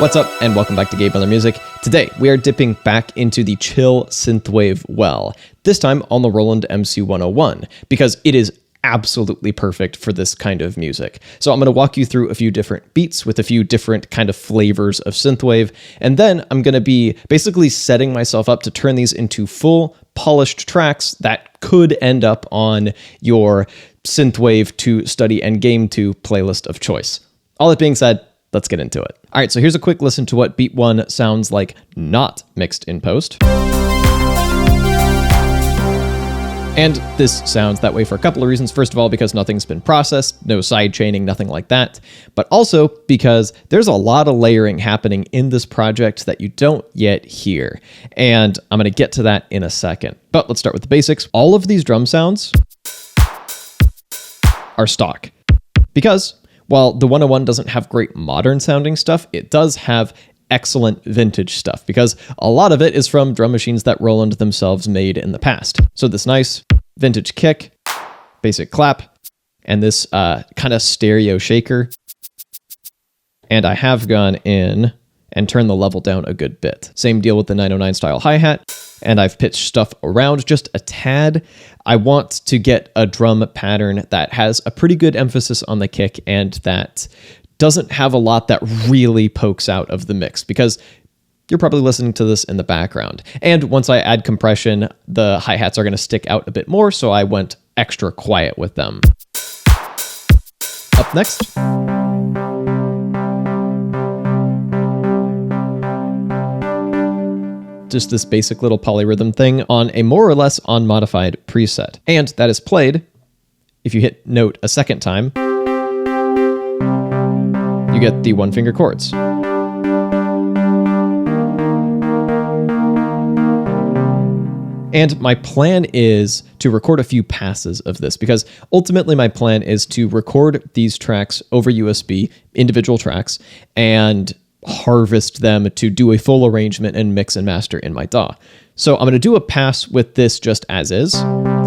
What's up, and welcome back to Gabe Other Music. Today, we are dipping back into the chill synthwave well, this time on the Roland MC-101, because it is absolutely perfect for this kind of music. So I'm going to walk you through a few different beats with a few different kind of flavors of synthwave, and then I'm going to be basically setting myself up to turn these into full polished tracks that could end up on your synthwave to study and game to playlist of choice. All that being said, let's get into it. All right, so here's a quick listen to what beat one sounds like not mixed in post. And this sounds that way for a couple of reasons. First of all, because nothing's been processed, no side chaining, nothing like that. But also because there's a lot of layering happening in this project that you don't yet hear. And I'm going to get to that in a second. But let's start with the basics. All of these drum sounds are stock. Because while the 101 doesn't have great modern sounding stuff, it does have excellent vintage stuff, because a lot of it is from drum machines that Roland themselves made in the past. So this nice vintage kick, basic clap, and this kind of stereo shaker. And I have gone in and turned the level down a good bit. Same deal with the 909 style hi-hat, and I've pitched stuff around just a tad. I want to get a drum pattern that has a pretty good emphasis on the kick and that doesn't have a lot that really pokes out of the mix, because you're probably listening to this in the background. And once I add compression, the hi-hats are going to stick out a bit more, so I went extra quiet with them. Up next, just this basic little polyrhythm thing on a more or less unmodified preset. And that is played, if you hit note a second time, you get the one finger chords. And my plan is to record a few passes of this, because ultimately my plan is to record these tracks over USB, individual tracks, and harvest them to do a full arrangement and mix and master in my DAW. So I'm going to do a pass with this just as is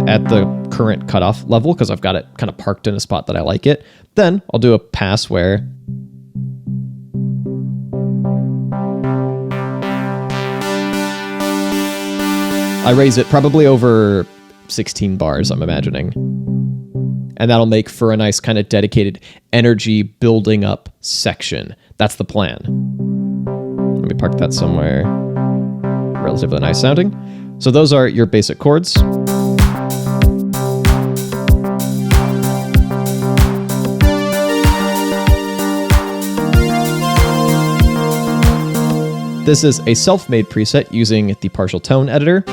at the current cutoff level, because I've got it kind of parked in a spot that I like it. Then I'll do a pass where I raise it probably over 16 bars, I'm imagining. And that'll make for a nice kind of dedicated energy building up section. That's the plan. Let me park that somewhere relatively nice sounding. So those are your basic chords. This is a self-made preset using the partial tone editor.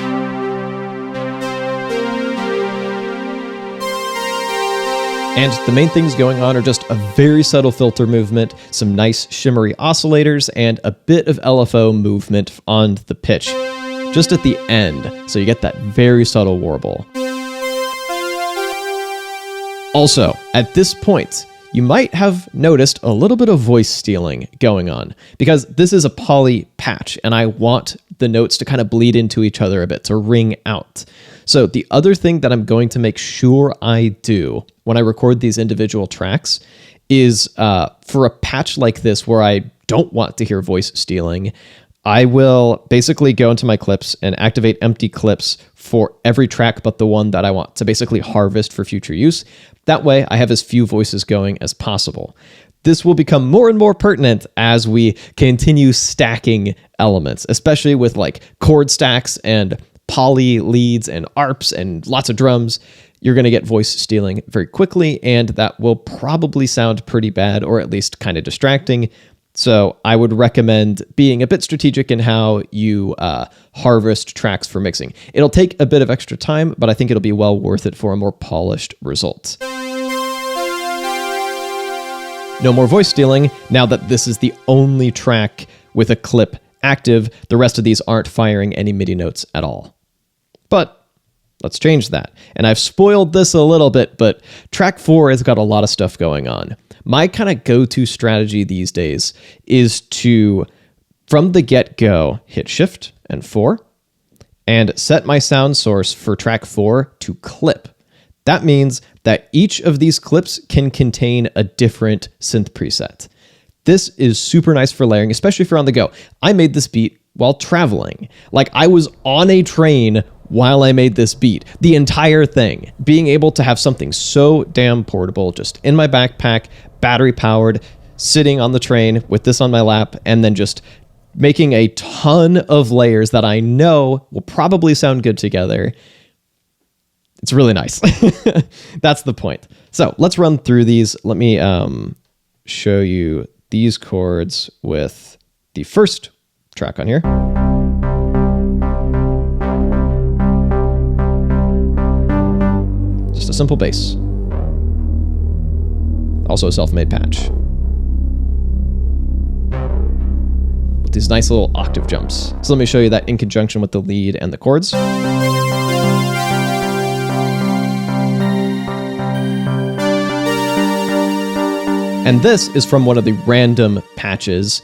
And the main things going on are just a very subtle filter movement, some nice shimmery oscillators, and a bit of LFO movement on the pitch, just at the end, so you get that very subtle warble. Also, at this point, you might have noticed a little bit of voice stealing going on, because this is a poly patch, and I want the notes to kind of bleed into each other a bit, to ring out. So the other thing that I'm going to make sure I do when I record these individual tracks is for a patch like this where I don't want to hear voice stealing, I will basically go into my clips and activate empty clips for every track but the one that I want to basically harvest for future use. That way I have as few voices going as possible. This will become more and more pertinent as we continue stacking elements, especially with like chord stacks and poly leads and arps and lots of drums. You're going to get voice stealing very quickly, and that will probably sound pretty bad, or at least kind of distracting. So I would recommend being a bit strategic in how you harvest tracks for mixing. It'll take a bit of extra time, but I think it'll be well worth it for a more polished result. No more voice stealing now that this is the only track with a clip active. The rest of these aren't firing any MIDI notes at all. But let's change that. And I've spoiled this a little bit, but track 4 has got a lot of stuff going on. My kind of go-to strategy these days is to, from the get-go, hit Shift and 4, and set my sound source for track 4 to clip. That means that each of these clips can contain a different synth preset. This is super nice for layering, especially if you're on the go. I made this beat while traveling. Like, I was on a train while I made this beat, the entire thing. Being able to have something so damn portable, just in my backpack, battery powered, sitting on the train with this on my lap, and then just making a ton of layers that I know will probably sound good together. It's really nice. That's the point. So let's run through these. Let me show you these chords with the first track on here. Just a simple bass. Also a self-made patch. With these nice little octave jumps. So let me show you that in conjunction with the lead and the chords. And this is from one of the random patches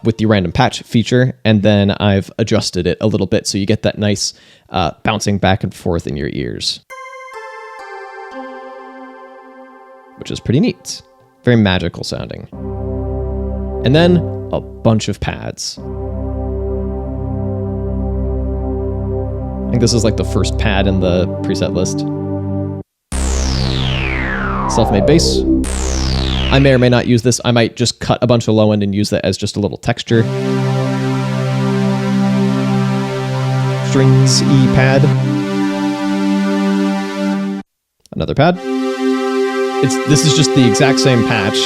with the random patch feature. And then I've adjusted it a little bit so you get that nice bouncing back and forth in your ears. Which is pretty neat. Very magical sounding. And then a bunch of pads. I think this is like the first pad in the preset list. Self-made bass. I may or may not use this. I might just cut a bunch of low end and use that as just a little texture. Strings E pad. Another pad. This is just the exact same patch,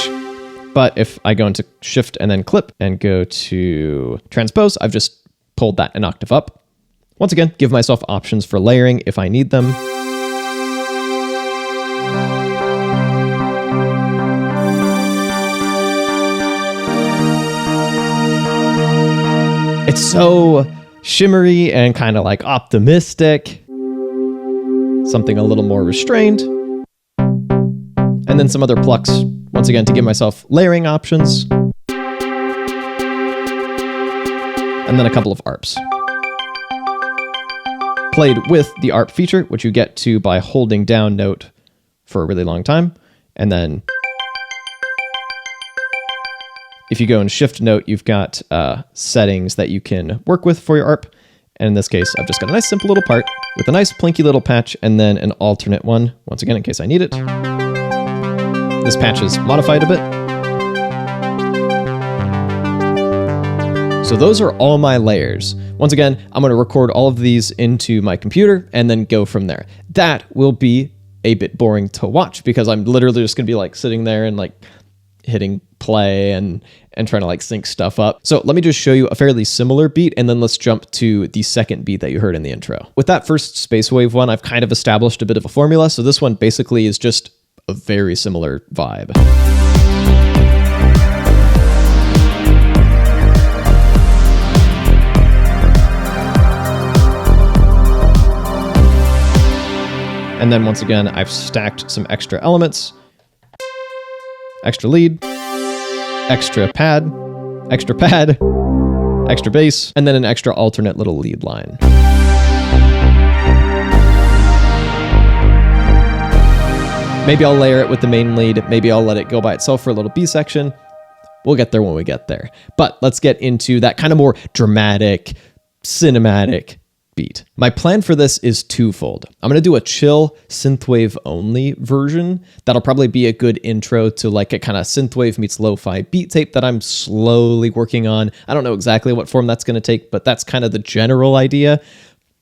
but if I go into Shift and then Clip and go to Transpose, I've just pulled that an octave up. Once again, give myself options for layering if I need them. It's so shimmery and kind of like optimistic. Something a little more restrained. And then some other plucks, once again, to give myself layering options. And then a couple of ARPs. Played with the ARP feature, which you get to by holding down note for a really long time. And then if you go and shift note, you've got settings that you can work with for your ARP. And in this case, I've just got a nice simple little part with a nice plinky little patch and then an alternate one, once again, in case I need it. This patch is modified a bit. So those are all my layers. Once again, I'm going to record all of these into my computer and then go from there. That will be a bit boring to watch because I'm literally just going to be like sitting there and like hitting play and trying to like sync stuff up. So let me just show you a fairly similar beat and then let's jump to the second beat that you heard in the intro. With that first spacewave one, I've kind of established a bit of a formula. So this one basically is just a very similar vibe. And then once again, I've stacked some extra elements, extra lead, extra pad, extra bass, and then an extra alternate little lead line. Maybe I'll layer it with the main lead. Maybe I'll let it go by itself for a little B section. We'll get there when we get there. But let's get into that kind of more dramatic, cinematic beat. My plan for this is twofold. I'm going to do a chill synthwave only version. That'll probably be a good intro to like a kind of synthwave meets lo-fi beat tape that I'm slowly working on. I don't know exactly what form that's going to take, but that's kind of the general idea.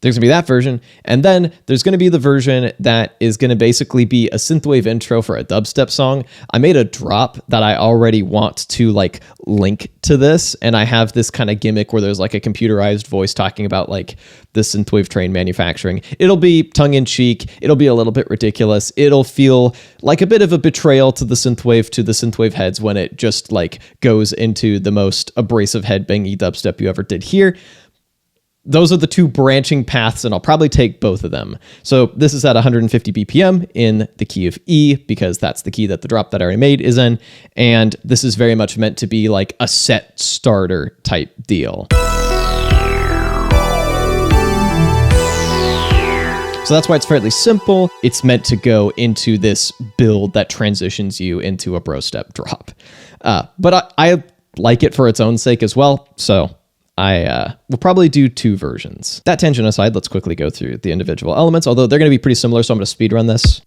There's gonna be that version, and then there's gonna be the version that is gonna basically be a synthwave intro for a dubstep song. I made a drop that I already want to like link to this, and I have this kind of gimmick where there's like a computerized voice talking about like the synthwave train manufacturing. It'll be tongue-in-cheek, it'll be a little bit ridiculous, it'll feel like a bit of a betrayal to the synthwave heads when it just like goes into the most abrasive headbangy dubstep you ever did hear. Those are the two branching paths, and I'll probably take both of them. So this is at 150 BPM in the key of E, because that's the key that the drop that I already made is in. And this is very much meant to be like a set starter type deal. So that's why it's fairly simple. It's meant to go into this build that transitions you into a bro step drop. But I like it for its own sake as well. So I will probably do 2 versions. That tangent aside, let's quickly go through the individual elements, although they're going to be pretty similar. So I'm going to speed run this.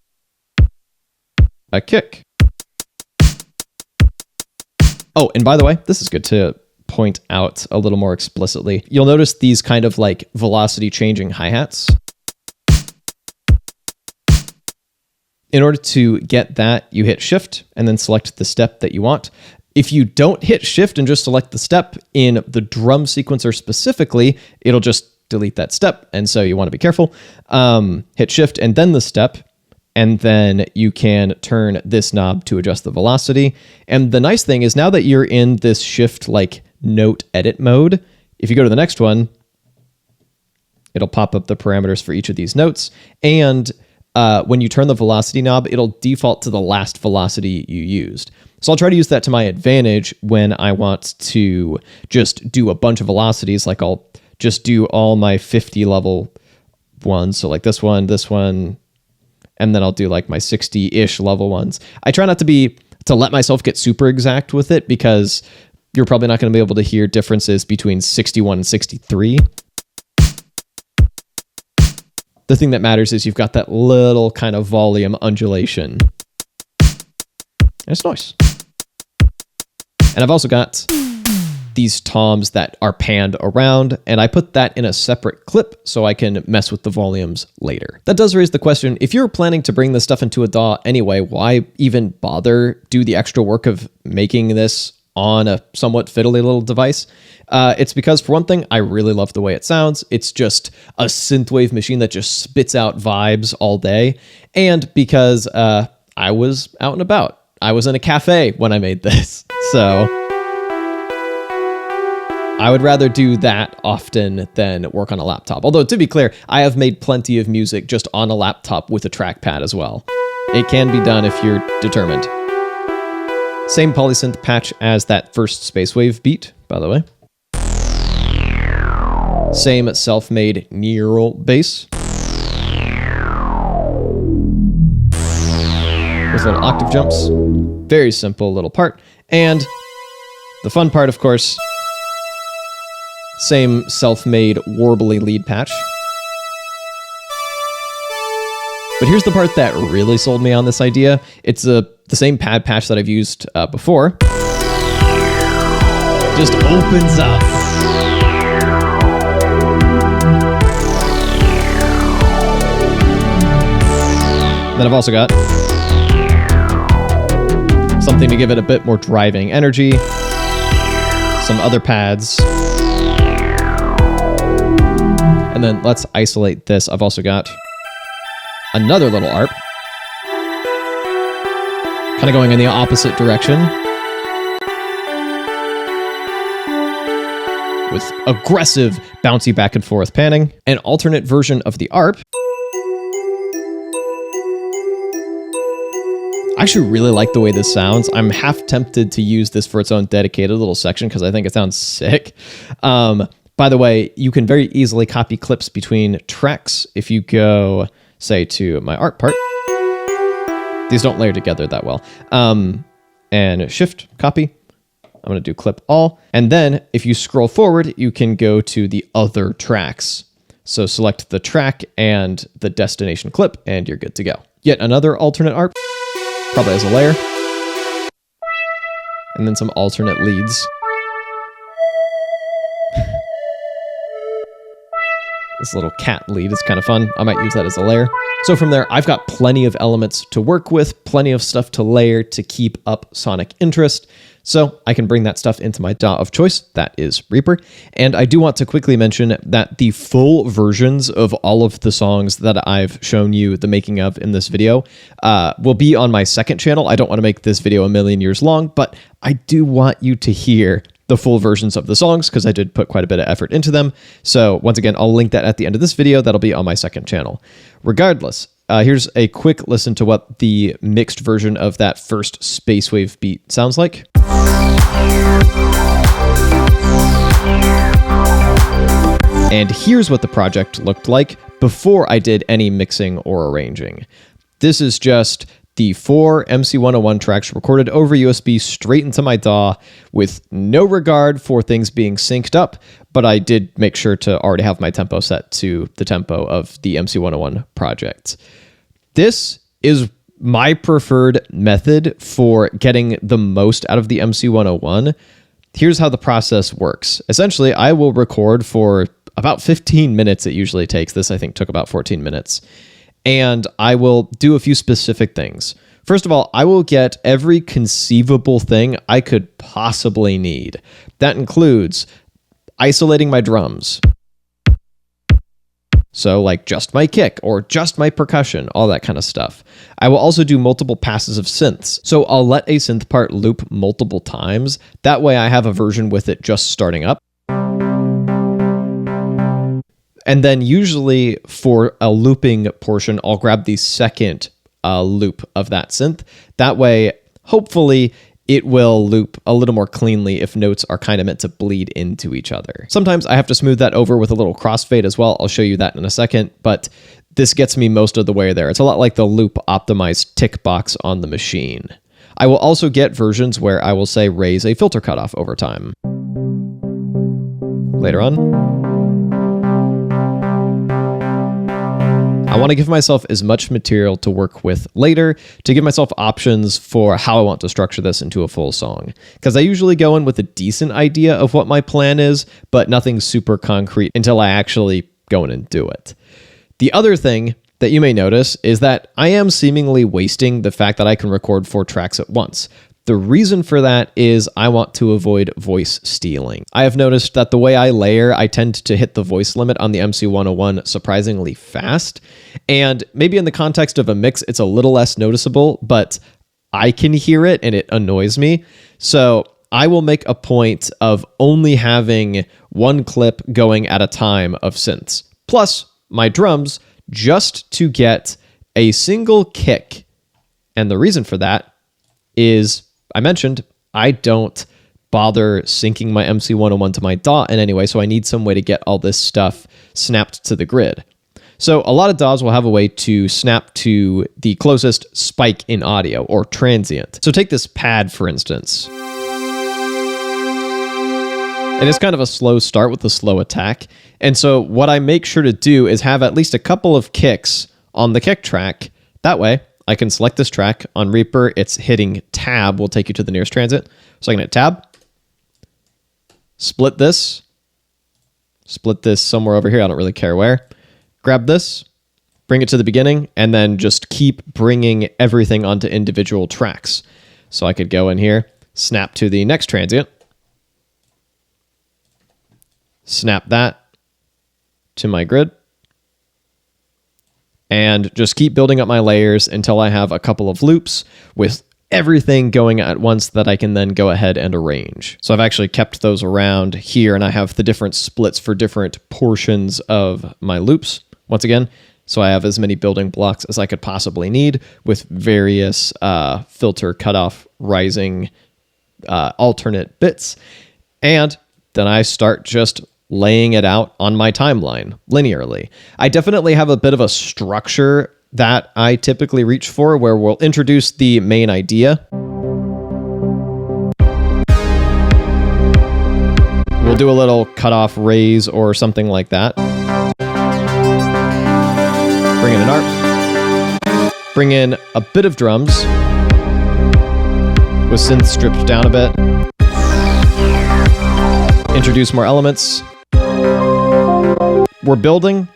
A kick. Oh, and by the way, this is good to point out a little more explicitly. You'll notice these kind of like velocity changing hi-hats. In order to get that, you hit shift and then select the step that you want. If you don't hit shift and just select the step in the drum sequencer specifically, it'll just delete that step. And so you want to be careful. Hit shift and then the step. And then you can turn this knob to adjust the velocity. And the nice thing is now that you're in this shift like note edit mode, if you go to the next one, it'll pop up the parameters for each of these notes. And when you turn the velocity knob, it'll default to the last velocity you used. So I'll try to use that to my advantage when I want to just do a bunch of velocities. Like I'll just do all my 50 level ones. So like this one, and then I'll do like my 60-ish level ones. I try not to let myself get super exact with it because you're probably not going to be able to hear differences between 61 and 63. The thing that matters is you've got that little kind of volume undulation. And it's nice. And I've also got these toms that are panned around, and I put that in a separate clip so I can mess with the volumes later. That does raise the question, if you're planning to bring this stuff into a DAW anyway, why even bother do the extra work of making this on a somewhat fiddly little device? It's because, for one thing, I really love the way it sounds. It's just a synthwave machine that just spits out vibes all day. And because I was out and about. I was in a cafe when I made this. So I would rather do that often than work on a laptop. Although, to be clear, I have made plenty of music just on a laptop with a trackpad as well. It can be done if you're determined. Same polysynth patch as that first spacewave beat, by the way. Same self-made neural bass. With little octave jumps. Very simple little part. And the fun part, of course, same self-made warbly lead patch. But here's the part that really sold me on this idea. It's the same pad patch that I've used before. Just opens up. Then I've also got something to give it a bit more driving energy. Some other pads. And then let's isolate this. I've also got another little ARP. Kind of going in the opposite direction. With aggressive, bouncy back and forth panning. An alternate version of the ARP. I actually really like the way this sounds. I'm half tempted to use this for its own dedicated little section because I think it sounds sick. By the way, you can very easily copy clips between tracks if you go, say, to my art part. These don't layer together that well. And shift, copy. I'm going to do clip all. And then if you scroll forward, you can go to the other tracks. So select the track and the destination clip, and you're good to go. Yet another alternate art. Probably as a layer. And then some alternate leads. This little cat lead is kind of fun. I might use that as a layer. So from there, I've got plenty of elements to work with, plenty of stuff to layer to keep up sonic interest. So I can bring that stuff into my DAW of choice. That is Reaper. And I do want to quickly mention that the full versions of all of the songs that I've shown you the making of in this video will be on my second channel. I don't want to make this video a million years long, but I do want you to hear the full versions of the songs because I did put quite a bit of effort into them. So once again, I'll link that at the end of this video. That'll be on my second channel. Regardless, here's a quick listen to what the mixed version of that first spacewave beat sounds like. And here's what the project looked like before I did any mixing or arranging. This is just the 4 MC-101 tracks recorded over USB straight into my DAW with no regard for things being synced up, but I did make sure to already have my tempo set to the tempo of the MC-101 project. This is my preferred method for getting the most out of the MC-101. Here's how the process works. Essentially, I will record for about 15 minutes it usually takes. This, I think, took about 14 minutes. And I will do a few specific things. First of all, I will get every conceivable thing I could possibly need. That includes isolating my drums. So like just my kick or just my percussion, all that kind of stuff. I will also do multiple passes of synths. So I'll let a synth part loop multiple times. That way I have a version with it just starting up. And then usually for a looping portion, I'll grab the second loop of that synth. That way, hopefully, it will loop a little more cleanly if notes are kind of meant to bleed into each other. Sometimes I have to smooth that over with a little crossfade as well. I'll show you that in a second, but this gets me most of the way there. It's a lot like the loop optimized tick box on the machine. I will also get versions where I will say raise a filter cutoff over time. Later on. I want to give myself as much material to work with later to give myself options for how I want to structure this into a full song. Because I usually go in with a decent idea of what my plan is, but nothing super concrete until I actually go in and do it. The other thing that you may notice is that I am seemingly wasting the fact that I can record 4 tracks at once. The reason for that is I want to avoid voice stealing. I have noticed that the way I layer, I tend to hit the voice limit on the MC-101 surprisingly fast. And maybe in the context of a mix, it's a little less noticeable, but I can hear it and it annoys me. So I will make a point of only having 1 clip going at a time of synths, plus my drums, just to get a single kick. And the reason for that is, I mentioned, I don't bother syncing my MC-101 to my DAW in any way, so I need some way to get all this stuff snapped to the grid. So a lot of DAWs will have a way to snap to the closest spike in audio or transient. So take this pad, for instance. And it's kind of a slow start with a slow attack. And so what I make sure to do is have at least a couple of kicks on the kick track. That way, I can select this track. On Reaper, it's hitting tab will take you to the nearest transit. So I can hit tab, split this somewhere over here. I don't really care where. Grab this, bring it to the beginning, and then just keep bringing everything onto individual tracks. So I could go in here, snap to the next transient, snap that to my grid, and just keep building up my layers until I have a couple of loops with everything going at once that I can then go ahead and arrange. So I've actually kept those around here, and I have the different splits for different portions of my loops. Once again, so I have as many building blocks as I could possibly need with various filter cutoff rising alternate bits. And then I start just laying it out on my timeline linearly. I definitely have a bit of a structure that I typically reach for, where we'll introduce the main idea. We'll do a little cutoff raise or something like that. Bring in an ARP. Bring in a bit of drums with synth stripped down a bit. Introduce more elements. We're building,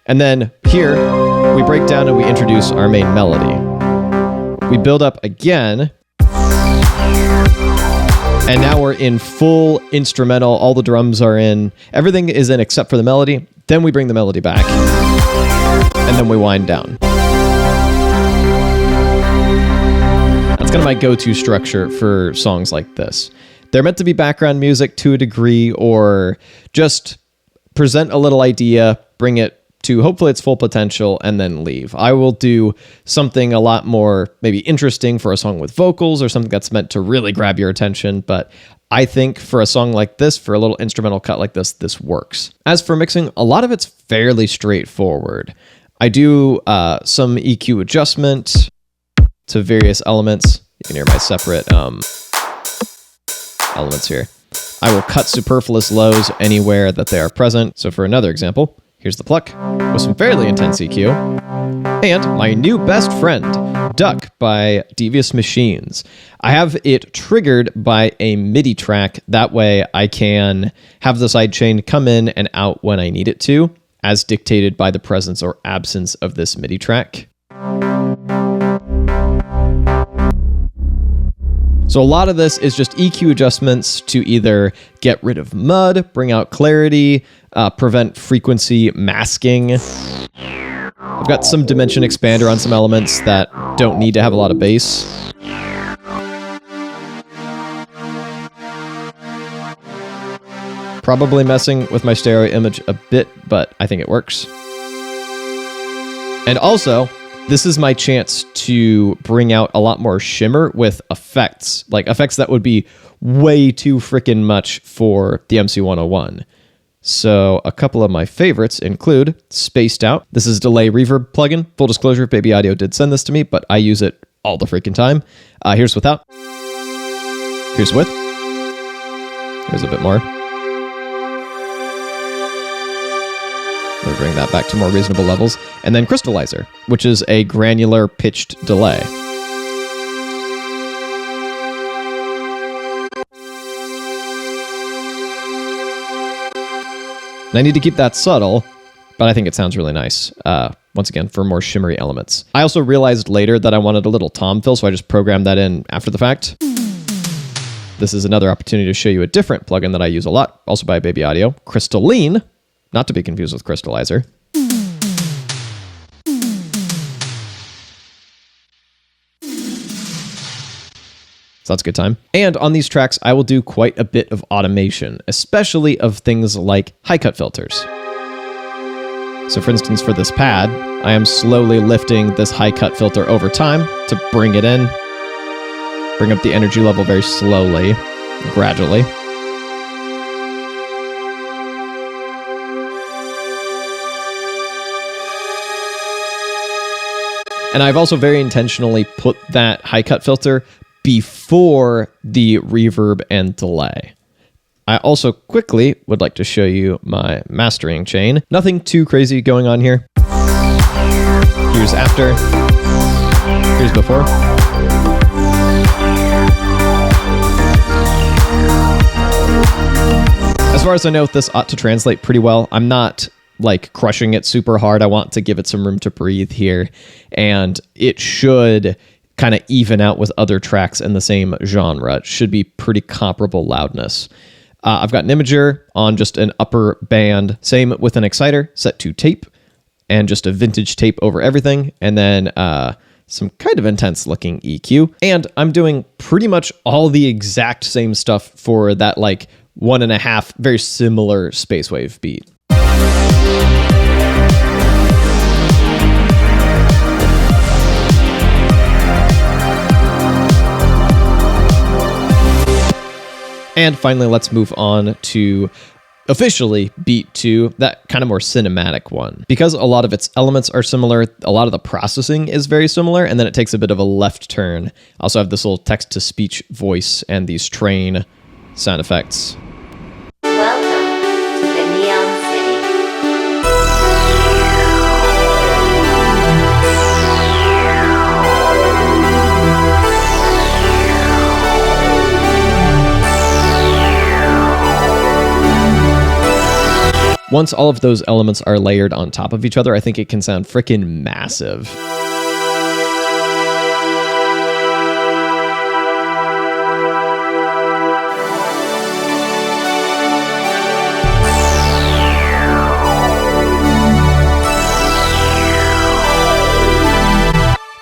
and then here we break down and we introduce our main melody. We build up again, and now we're in full instrumental. All the drums are in, everything is in except for the melody. Then we bring the melody back, and then we wind down. That's kind of my go-to structure for songs like this. They're meant to be background music to a degree, or just present a little idea, bring it to hopefully its full potential, and then leave. I will do something a lot more maybe interesting for a song with vocals or something that's meant to really grab your attention, but I think for a song like this, for a little instrumental cut like this, this works. As for mixing, a lot of it's fairly straightforward. I do some EQ adjustment to various elements. You can hear my separate elements here. I will cut superfluous lows anywhere that they are present. So for another example, here's the pluck with some fairly intense EQ. And my new best friend, Duck by Devious Machines. I have it triggered by a MIDI track. That way I can have the sidechain come in and out when I need it to, as dictated by the presence or absence of this MIDI track. So a lot of this is just EQ adjustments to either get rid of mud, bring out clarity, prevent frequency masking. I've got some dimension expander on some elements that don't need to have a lot of bass. Probably messing with my stereo image a bit, but I think it works. And also, this is my chance to bring out a lot more shimmer with effects, like effects that would be way too freaking much for the MC-101. So a couple of my favorites include Spaced Out. This is delay reverb plugin. Full disclosure, Baby Audio did send this to me, but I use it all the freaking time. Here's without. Here's with. Here's a bit more. We'll bring that back to more reasonable levels. And then Crystallizer, which is a granular pitched delay. And I need to keep that subtle, but I think it sounds really nice. Once again, for more shimmery elements. I also realized later that I wanted a little tom fill, so I just programmed that in after the fact. This is another opportunity to show you a different plugin that I use a lot, also by Baby Audio, Crystalline, not to be confused with Crystallizer. So that's a good time. And on these tracks, I will do quite a bit of automation, especially of things like high cut filters. So for instance, for this pad, I am slowly lifting this high cut filter over time to bring it in, bring up the energy level very slowly, gradually. And I've also very intentionally put that high cut filter before the reverb and delay. I also quickly would like to show you my mastering chain. Nothing too crazy going on here. Here's after. Here's before. As far as I know, this ought to translate pretty well. I'm not like crushing it super hard. I want to give it some room to breathe here, and it should kind of even out with other tracks in the same genre. It should be pretty comparable loudness. I've got an imager on just an upper band, same with an exciter set to tape, and just a vintage tape over everything, and then some kind of intense looking EQ. And I'm doing pretty much all the exact same stuff for that like 1.5 very similar spacewave beat. And finally, let's move on to officially beat 2, that kind of more cinematic one. Because a lot of its elements are similar, a lot of the processing is very similar, and then it takes a bit of a left turn. I also have this little text-to-speech voice and these train sound effects. Welcome to the Neon City. Once all of those elements are layered on top of each other, I think it can sound frickin' massive.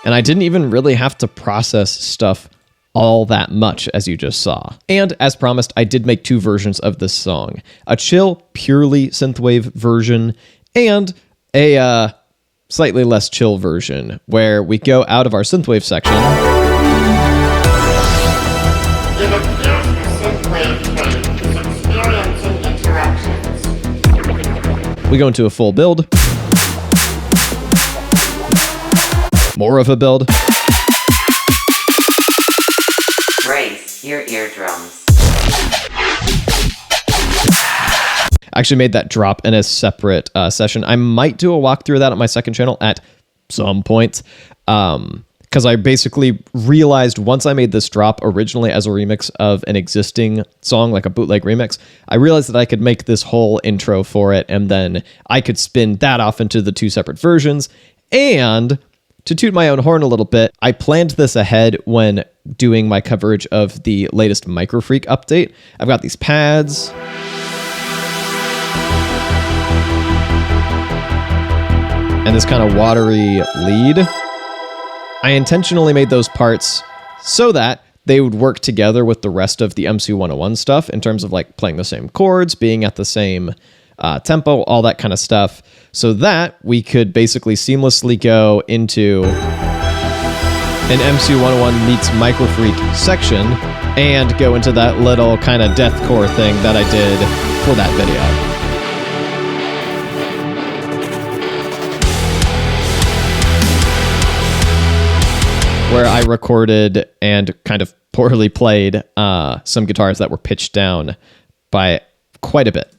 And I didn't even really have to process stuff all that much, as you just saw. And as promised, I did make 2 versions of this song. A chill, purely synthwave version, and a slightly less chill version, where we go out of our synthwave section. Synthwave We go into a full build. More of a build. Brace your eardrums. Actually made that drop in a separate session. I might do a walkthrough of that on my second channel at some point. Because I basically realized once I made this drop originally as a remix of an existing song, like a bootleg remix, I realized that I could make this whole intro for it, and then I could spin that off into the 2 separate versions. And to toot my own horn a little bit, I planned this ahead when doing my coverage of the latest MicroFreak update. I've got these pads. And this kind of watery lead. I intentionally made those parts so that they would work together with the rest of the MC-101 stuff in terms of like playing the same chords, being at the same tempo, all that kind of stuff, so that we could basically seamlessly go into an MC-101 meets MicroFreak section and go into that little kind of deathcore thing that I did for that video. Where I recorded and kind of poorly played some guitars that were pitched down by quite a bit.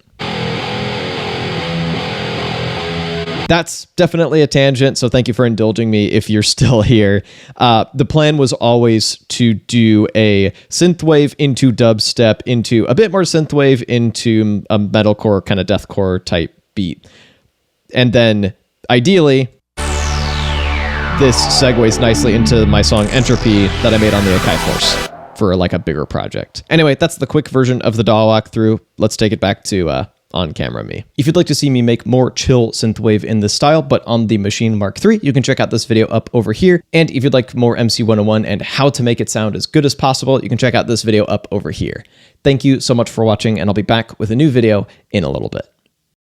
That's definitely a tangent, so thank you for indulging me if you're still here. The plan was always to do a synthwave into dubstep, into a bit more synthwave, into a metalcore kind of deathcore type beat. And then, ideally, this segues nicely into my song Entropy that I made on the Akai Force for like a bigger project. Anyway, that's the quick version of the DAW walkthrough. Let's take it back to on-camera me. If you'd like to see me make more chill synthwave in this style, but on the Machine Mark III, you can check out this video up over here. And if you'd like more MC-101 and how to make it sound as good as possible, you can check out this video up over here. Thank you so much for watching, and I'll be back with a new video in a little bit.